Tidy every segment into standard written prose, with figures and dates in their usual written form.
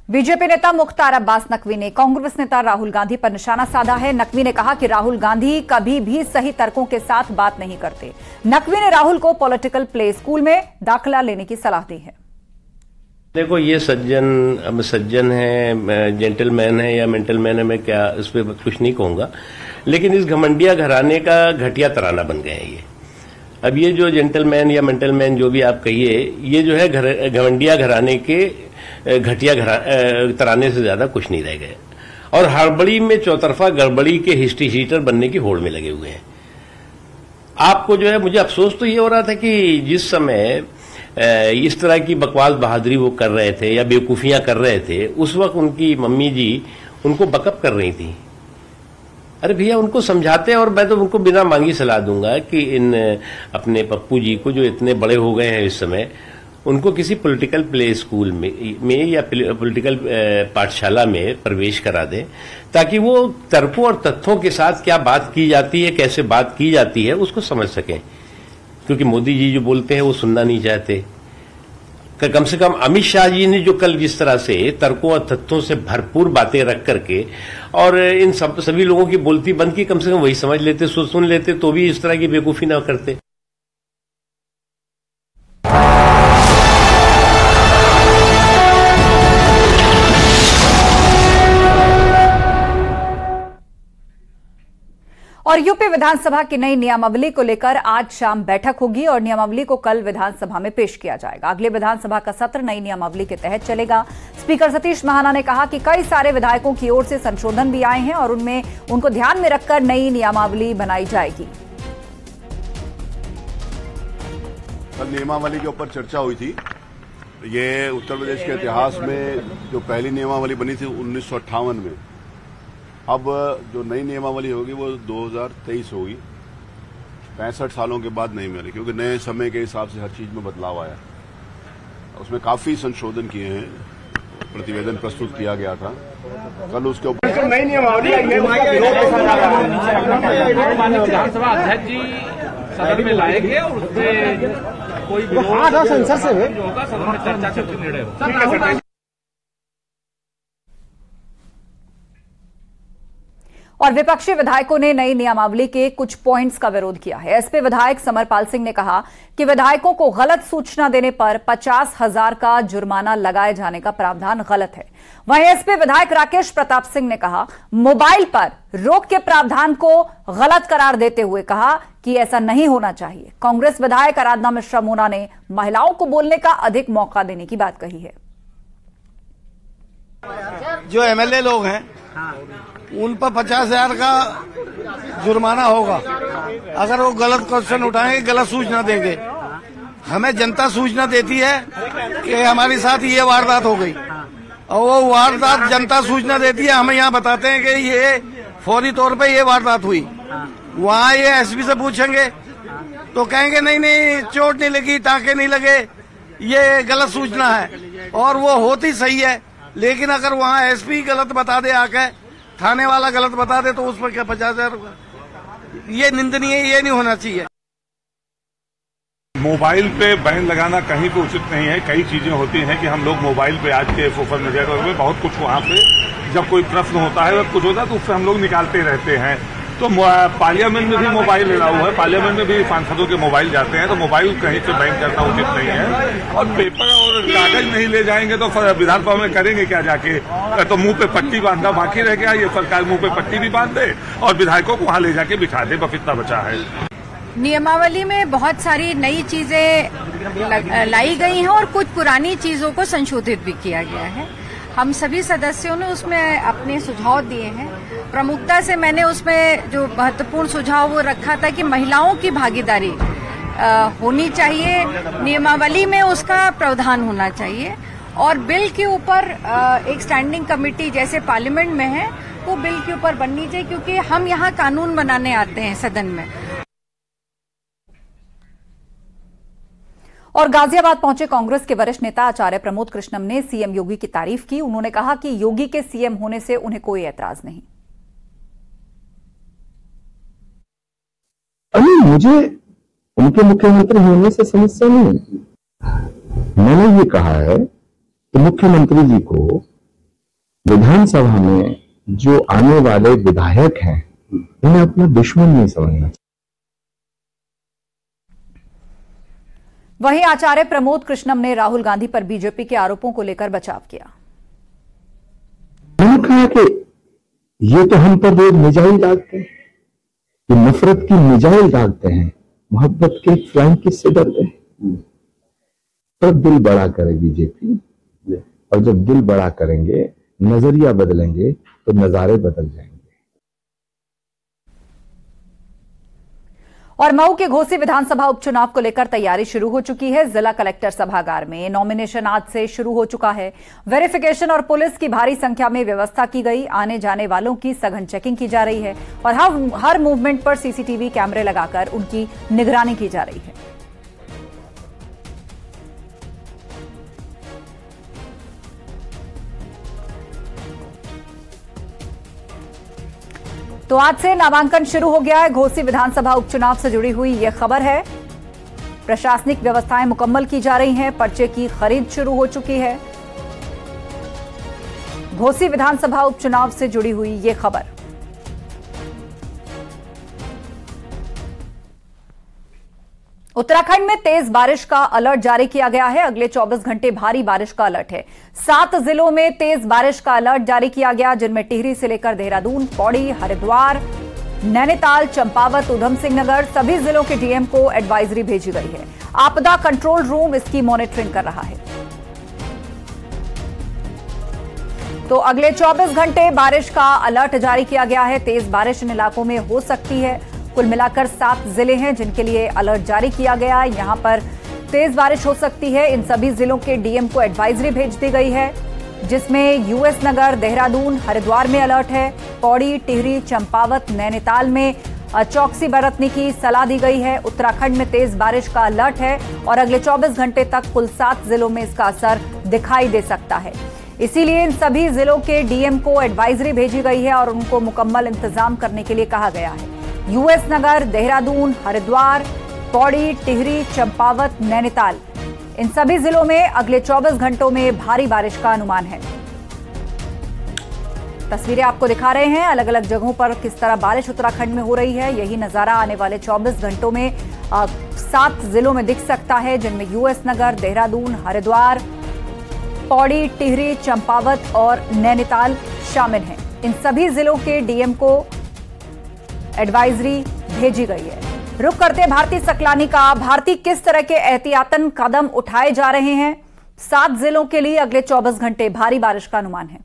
BJP नेता मुख्तार अब्बास नकवी ने कांग्रेस नेता राहुल गांधी पर निशाना साधा है। नकवी ने कहा कि राहुल गांधी कभी भी सही तर्कों के साथ बात नहीं करते। नकवी ने राहुल को पॉलिटिकल प्ले स्कूल में दाखिला लेने की सलाह दी है। देखो, ये सज्जन है, जेंटलमैन है या मेंटलमैन है, मैं क्या इस पे कुछ नहीं कहूंगा, लेकिन इस घमंडिया घराने का घटिया तराना बन गए हैं ये। अब ये जो जेंटलमैन या मेंटलमैन जो भी आप कहिए, ये जो है घमंडिया घराने के घटिया तराने से ज्यादा कुछ नहीं रह गए और हड़बड़ी में चौतरफा गड़बड़ी के हिस्ट्री शीटर बनने की होड़ में लगे हुए हैं। आपको जो है, मुझे अफसोस तो ये हो रहा था कि जिस समय इस तरह की बकवास बहादुरी वो कर रहे थे या बेवकूफियां कर रहे थे, उस वक्त उनकी मम्मी जी उनको बकअप कर रही थी। अरे भैया, उनको समझाते हैं और मैं तो उनको बिना मांगी सलाह दूंगा कि इन अपने पप्पू जी को जो इतने बड़े हो गए हैं इस समय, उनको किसी पॉलिटिकल प्ले स्कूल में या पॉलिटिकल पाठशाला में प्रवेश करा दें, ताकि वो तर्कों और तथ्यों के साथ क्या बात की जाती है, कैसे बात की जाती है, उसको समझ सकें। क्योंकि मोदी जी जो बोलते हैं वो सुनना नहीं चाहते। कम से कम अमित शाह जी ने जो कल जिस तरह से तर्कों और तथ्यों से भरपूर बातें रख करके और इन सभी लोगों की बोलती बंद की, कम से कम वही समझ लेते, सुन लेते, तो भी इस तरह की बेवकूफी ना करते। और यूपी विधानसभा की नई नियमावली को लेकर आज शाम बैठक होगी और नियमावली को कल विधानसभा में पेश किया जाएगा। अगले विधानसभा का सत्र नई नियमावली के तहत चलेगा। स्पीकर सतीश महाना ने कहा कि कई सारे विधायकों की ओर से संशोधन भी आए हैं और उनमें उनको ध्यान में रखकर नई नियमावली बनाई जाएगी। कल नियमावली के ऊपर चर्चा हुई थी। ये उत्तर प्रदेश के इतिहास में जो पहली नियमावली बनी थी 1958 में, अब जो नई नियमावली होगी वो 2023 होगी। 65 सालों के बाद नहीं मिली, क्योंकि नए समय के हिसाब से हर चीज में बदलाव आया। उसमें काफी संशोधन किए हैं, प्रतिवेदन प्रस्तुत किया गया था। कल उसके ऊपर नई नियमावली विधानसभा अध्यक्ष जी सदन में लाएंगे और उसमें कोई संसद से होगा, सदन में चर्चा करके निर्णय होगा। और विपक्षी विधायकों ने नई नियमावली के कुछ पॉइंट्स का विरोध किया है। एसपी विधायक समरपाल सिंह ने कहा कि विधायकों को गलत सूचना देने पर 50,000 का जुर्माना लगाए जाने का प्रावधान गलत है। वहीं एसपी विधायक राकेश प्रताप सिंह ने कहा, मोबाइल पर रोक के प्रावधान को गलत करार देते हुए कहा कि ऐसा नहीं होना चाहिए। कांग्रेस विधायक आराधना मिश्रा मोना ने महिलाओं को बोलने का अधिक मौका देने की बात कही है। जो एमएलए लोग हैं उन पर 50,000 का जुर्माना होगा अगर वो गलत क्वेश्चन उठाएंगे, गलत सूचना देंगे। हमें जनता सूचना देती है कि हमारे साथ ये वारदात हो गई और वो वारदात जनता सूचना देती है, हमें यहाँ बताते हैं कि ये फौरी तौर पे ये वारदात हुई। वहाँ ये एसपी से पूछेंगे तो कहेंगे नहीं नहीं, चोट नहीं लगी, टाँके नहीं लगे, ये गलत सूचना है। और वो होती सही है, लेकिन अगर वहाँ एसपी गलत बता दे, आके थाने वाला गलत बता दे, तो उस पर क्या 50,000? ये निंदनीय, ये नहीं होना चाहिए। मोबाइल पे बैन लगाना कहीं पे उचित नहीं है। कई चीजें होती हैं कि हम लोग मोबाइल पे, आज के सोशल मीडिया पर बहुत कुछ वहाँ पे जब कोई प्रश्न होता है, जब कुछ होता है तो उससे हम लोग निकालते रहते हैं। तो पार्लियामेंट में भी मोबाइल अलाउ है, पार्लियामेंट में भी सांसदों के मोबाइल जाते हैं, तो मोबाइल कहीं से बैन करना उचित नहीं है। और पेपर और कागज नहीं ले जाएंगे तो विधानसभा में करेंगे क्या जाके? तो मुंह पे पट्टी बांधना बाकी रह गया। ये सरकार मुंह पे पट्टी भी बांध दे और विधायकों को वहां ले जाके बिठा दे, बस इतना बचा है। नियमावली में बहुत सारी नई चीजें लाई गई हैं और कुछ पुरानी चीजों को संशोधित भी किया गया है। हम सभी सदस्यों ने उसमें अपने सुझाव दिए हैं। प्रमुखता से मैंने उसमें जो महत्वपूर्ण सुझाव वो रखा था कि महिलाओं की भागीदारी होनी चाहिए, नियमावली में उसका प्रावधान होना चाहिए। और बिल के ऊपर एक स्टैंडिंग कमेटी जैसे पार्लियामेंट में है, वो बिल के ऊपर बननी चाहिए, क्योंकि हम यहाँ कानून बनाने आते हैं सदन में। और गाजियाबाद पहुंचे कांग्रेस के वरिष्ठ नेता आचार्य प्रमोद कृष्णम ने सीएम योगी की तारीफ की। उन्होंने कहा कि योगी के सीएम होने से उन्हें कोई ऐतराज नहीं। मुझे उनके मुख्यमंत्री होने से समस्या नहीं। मैंने ये कहा है कि मुख्यमंत्री जी को विधानसभा में जो आने वाले विधायक हैं इन्हें अपना दुश्मन नहीं समझना। वहीं आचार्य प्रमोद कृष्णम ने राहुल गांधी पर बीजेपी के आरोपों को लेकर बचाव किया। मैंने कहा कि ये तो हम पर रोज मिसाइल दागते हैं, ये नफरत की मिसाइल दागते हैं, मोहब्बत के फ्लाइंग किस से डरते हैं। तो दिल बड़ा करे बीजेपी, और जब दिल बड़ा करेंगे, नजरिया बदलेंगे तो नजारे बदल जाएंगे। और मऊ के घोसी विधानसभा उपचुनाव को लेकर तैयारी शुरू हो चुकी है। जिला कलेक्टर सभागार में नॉमिनेशन आज से शुरू हो चुका है। वेरिफिकेशन और पुलिस की भारी संख्या में व्यवस्था की गई। आने जाने वालों की सघन चेकिंग की जा रही है और हर मूवमेंट पर सीसीटीवी कैमरे लगाकर उनकी निगरानी की जा रही है। तो आज से नामांकन शुरू हो गया है। घोसी विधानसभा उपचुनाव से जुड़ी हुई यह खबर है। प्रशासनिक व्यवस्थाएं मुकम्मल की जा रही हैं। पर्चे की खरीद शुरू हो चुकी है। घोसी विधानसभा उपचुनाव से जुड़ी हुई यह खबर। उत्तराखंड में तेज बारिश का अलर्ट जारी किया गया है। अगले 24 घंटे भारी बारिश का अलर्ट है। 7 जिलों में तेज बारिश का अलर्ट जारी किया गया, जिनमें टिहरी से लेकर देहरादून, पौड़ी, हरिद्वार, नैनीताल, चंपावत, उधम सिंह नगर सभी जिलों के डीएम को एडवाइजरी भेजी गई है। आपदा कंट्रोल रूम इसकी मॉनिटरिंग कर रहा है। तो अगले 24 घंटे बारिश का अलर्ट जारी किया गया है। तेज बारिश इन इलाकों में हो सकती है। कुल मिलाकर 7 जिले हैं जिनके लिए अलर्ट जारी किया गया। यहां पर तेज बारिश हो सकती है। इन सभी जिलों के डीएम को एडवाइजरी भेज दी गई है, जिसमें यूएस नगर, देहरादून, हरिद्वार में अलर्ट है। पौड़ी, टिहरी, चंपावत, नैनीताल में चौकसी बरतने की सलाह दी गई है। उत्तराखंड में तेज बारिश का अलर्ट है और अगले 24 घंटे तक कुल 7 जिलों में इसका असर दिखाई दे सकता है। इसीलिए इन सभी जिलों के डीएम को एडवाइजरी भेजी गई है और उनको मुकम्मल इंतजाम करने के लिए कहा गया है। यूएस नगर, देहरादून, हरिद्वार, पौड़ी, टिहरी, चंपावत, नैनीताल इन सभी जिलों में अगले 24 घंटों में भारी बारिश का अनुमान है। तस्वीरें आपको दिखा रहे हैं अलग अलग जगहों पर किस तरह बारिश उत्तराखंड में हो रही है। यही नजारा आने वाले 24 घंटों में 7 जिलों में दिख सकता है, जिनमें यूएस नगर, देहरादून, हरिद्वार, पौड़ी, टिहरी, चंपावत और नैनीताल शामिल हैं। इन सभी जिलों के डीएम को एडवाइजरी भेजी गई है। रुक करते भारती सकलानी का। भारती, किस तरह के एहतियातन कदम उठाए जा रहे हैं? 7 जिलों के लिए अगले 24 घंटे भारी बारिश का अनुमान है।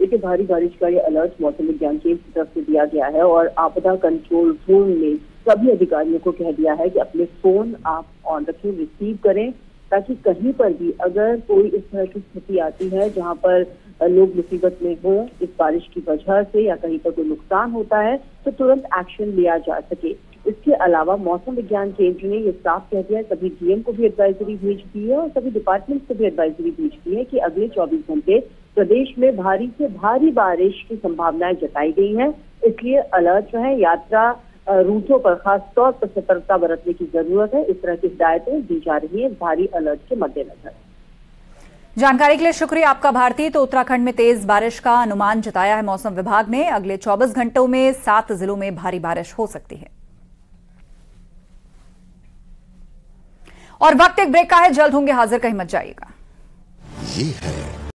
देखिए, भारी बारिश का ये अलर्ट मौसम विज्ञान केंद्र की तरफ से दिया गया है और आपदा कंट्रोल रूम ने सभी अधिकारियों को कह दिया है कि अपने फोन आप ऑन रखें, रिसीव करें, ताकि कहीं पर भी अगर कोई इस तरह की स्थिति आती है जहां पर लोग मुसीबत में हो इस बारिश की वजह से या कहीं पर कोई नुकसान होता है तो तुरंत एक्शन लिया जा सके। इसके अलावा मौसम विज्ञान केंद्र ने ये साफ कह दिया है, सभी डीएम को भी एडवाइजरी भेज दी है और सभी डिपार्टमेंट को भी एडवाइजरी भेज दी है कि अगले 24 घंटे प्रदेश में भारी से भारी बारिश की संभावनाएं जताई गई हैं। इसलिए अलर्ट रहे, यात्रा रूटों पर खास तौर पर सतर्कता बरतने की जरूरत है। इस तरह की हिदायतें दी जा रही है भारी अलर्ट के मद्देनजर। जानकारी के लिए शुक्रिया आपका भारती। तो उत्तराखंड में तेज बारिश का अनुमान जताया है मौसम विभाग ने। अगले 24 घंटों में 7 जिलों में भारी बारिश हो सकती है। और वक्त एक ब्रेक का है, जल्द होंगे हाजिर, कहीं मत जाइएगा। ये है